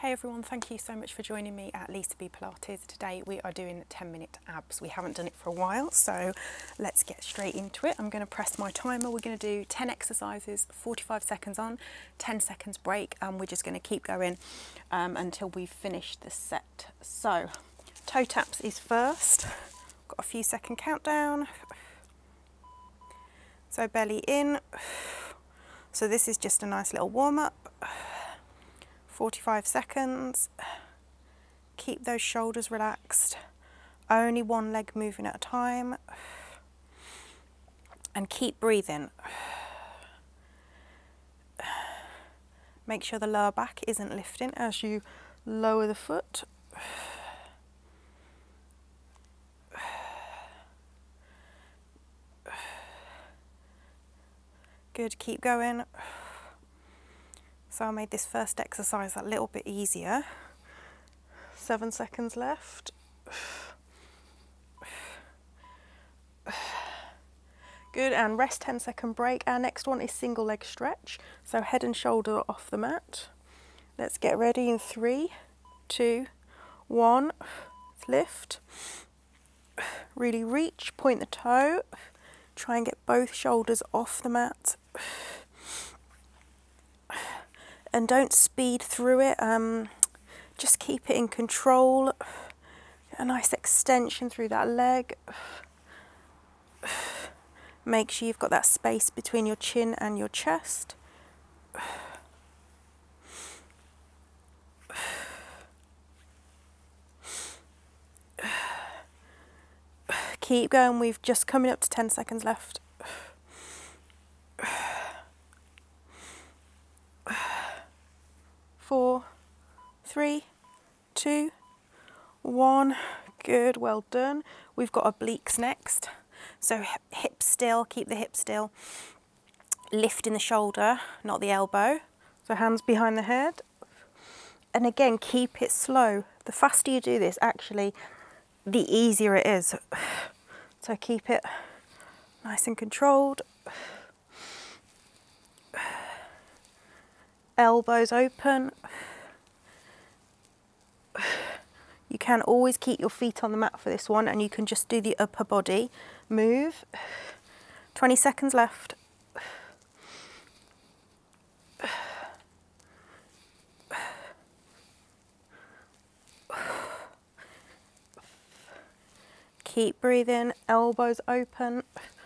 Hey everyone, thank you so much for joining me at Lisa B Pilates. Today we are doing 10-minute abs. We haven't done it for a while, so let's get straight into it. I'm going to press my timer. We're going to do 10 exercises, 45 seconds on, 10 seconds break, and we're just going to keep going until we've finished the set. So, toe taps is first. Got a few second countdown. So belly in. So this is just a nice little warm up. 45 seconds. Keep those shoulders relaxed. Only one leg moving at a time. And keep breathing. Make sure the lower back isn't lifting as you lower the foot. Good, keep going. So I made this first exercise a little bit easier. 7 seconds left. Good, and rest, 10-second break. Our next one is single leg stretch. So head and shoulder off the mat. Let's get ready in 3, 2, 1. Lift. Really reach, point the toe. Try and get both shoulders off the mat. And don't speed through it, just keep it in control. Get a nice extension through that leg. Make sure you've got that space between your chin and your chest. Keep going, we've just coming up to 10 seconds left. 4, 3, 2, 1. Good, well done. We've got obliques next. So hips still, keep the hips still. Lifting the shoulder, not the elbow. So hands behind the head. And again, keep it slow. The faster you do this, actually, the easier it is. So keep it nice and controlled. Elbows open. You can always keep your feet on the mat for this one, and you can just do the upper body move. 20 seconds left. Keep breathing, elbows open.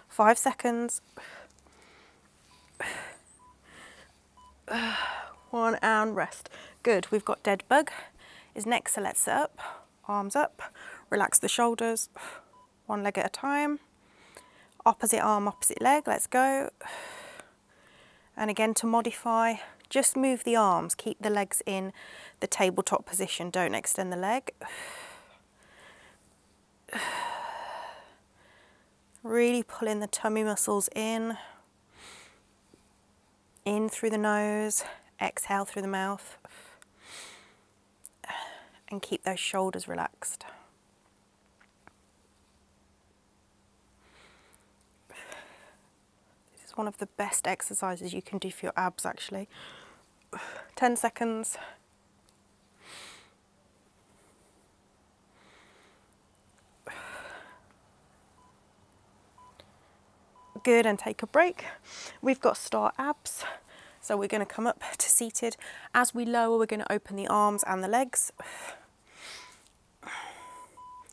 5 seconds. 1 and rest. Good, we've got dead bug is next, so let's sit up, arms up, relax the shoulders, one leg at a time. Opposite arm, opposite leg, let's go. And again, to modify, just move the arms, keep the legs in the tabletop position, don't extend the leg. Really pulling the tummy muscles in through the nose, exhale through the mouth, and keep those shoulders relaxed. This is one of the best exercises you can do for your abs, actually. 10 seconds. Good, and take a break. We've got Stott abs. So we're going to come up to seated. As we lower, we're going to open the arms and the legs.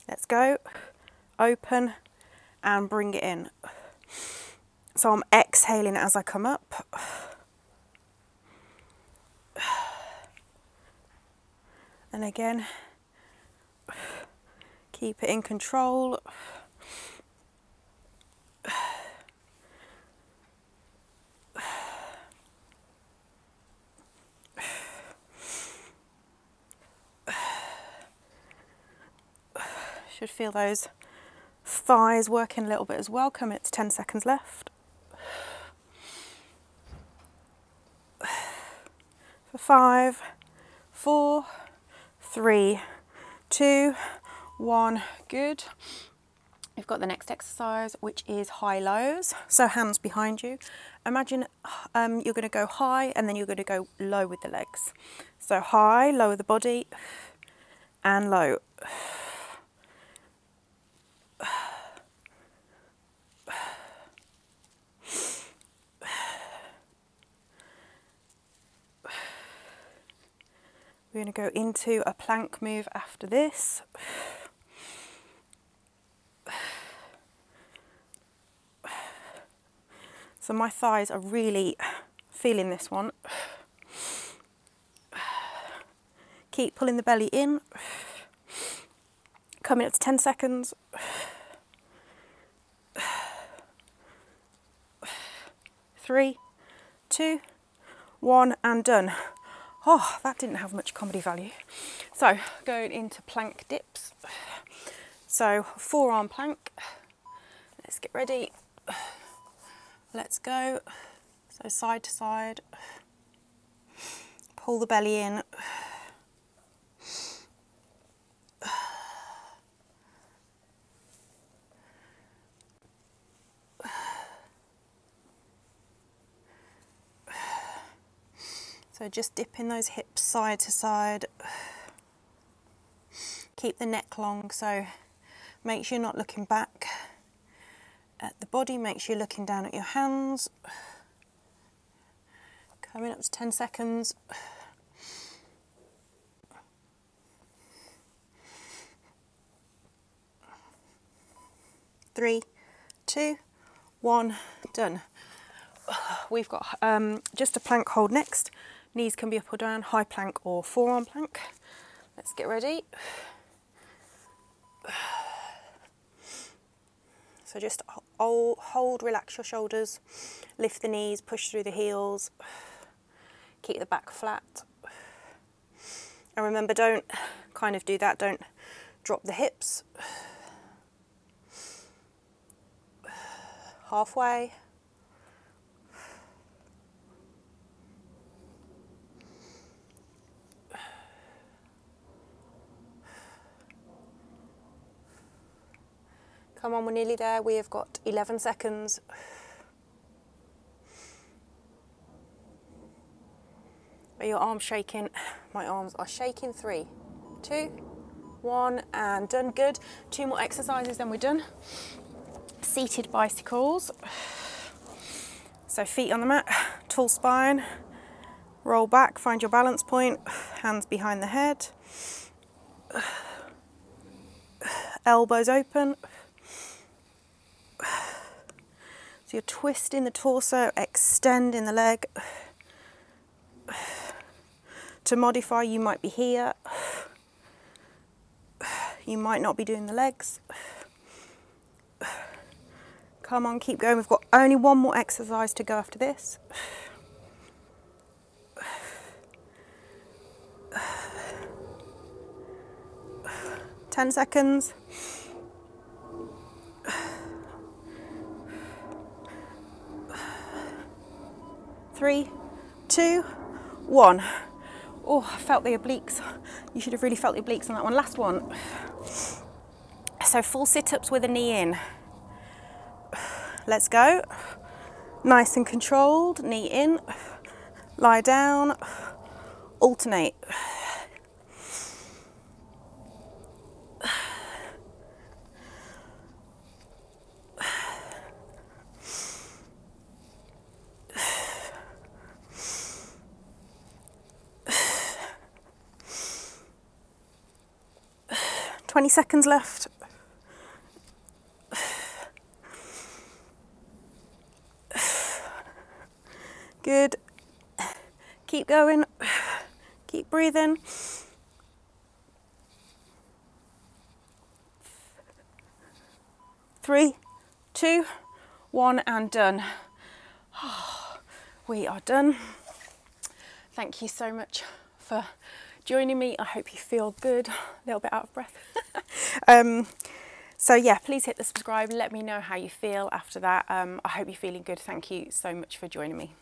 Let's go. Open and bring it in. So I'm exhaling as I come up. And again, keep it in control. Should feel those thighs working a little bit as well. Coming up to 10 seconds left. For 5, 4, 3, 2, 1. Good. we've got the next exercise, which is high lows. So hands behind you. Imagine you're going to go high and then you're going to go low with the legs. So high, lower the body, and low. We're going to go into a plank move after this. So my thighs are really feeling this one. Keep pulling the belly in. Coming up to 10 seconds. 3, 2, 1, and done. Oh, that didn't have much comedy value. So, going into plank dips. So, forearm plank. Let's get ready. Let's go. So, side to side. Pull the belly in. So just dipping those hips side to side. Keep the neck long, so make sure you're not looking back at the body, make sure you're looking down at your hands. Coming up to 10 seconds. 3, 2, 1, done. We've got just a plank hold next. Knees can be up or down, high plank or forearm plank. Let's get ready. So just hold, relax your shoulders, lift the knees, push through the heels, keep the back flat. And remember, don't kind of do that, don't drop the hips. Halfway. Come on, we're nearly there. We have got 11 seconds. Are your arms shaking? My arms are shaking. 3, 2, 1, and done. Good. 2 more exercises, then we're done. Seated bicycles. So feet on the mat, tall spine, roll back, find your balance point, hands behind the head, elbows open. So you're twisting the torso, extending the leg. To modify, you might be here. You might not be doing the legs. Come on, keep going. We've got only 1 more exercise to go after this. 10 seconds. 3, 2, 1. Oh, I felt the obliques. You should have really felt the obliques on that one. Last one. So full sit-ups with a knee in. Let's go. Nice and controlled. Knee in. Lie down. Alternate. $20 seconds left. Good. Keep going. Keep breathing. 3, 2, 1, and done. We are done. Thank you so much for joining me. I hope you feel good. A little bit out of breath. So yeah, please hit the subscribe. Let me know how you feel after that. I hope you're feeling good. Thank you so much for joining me.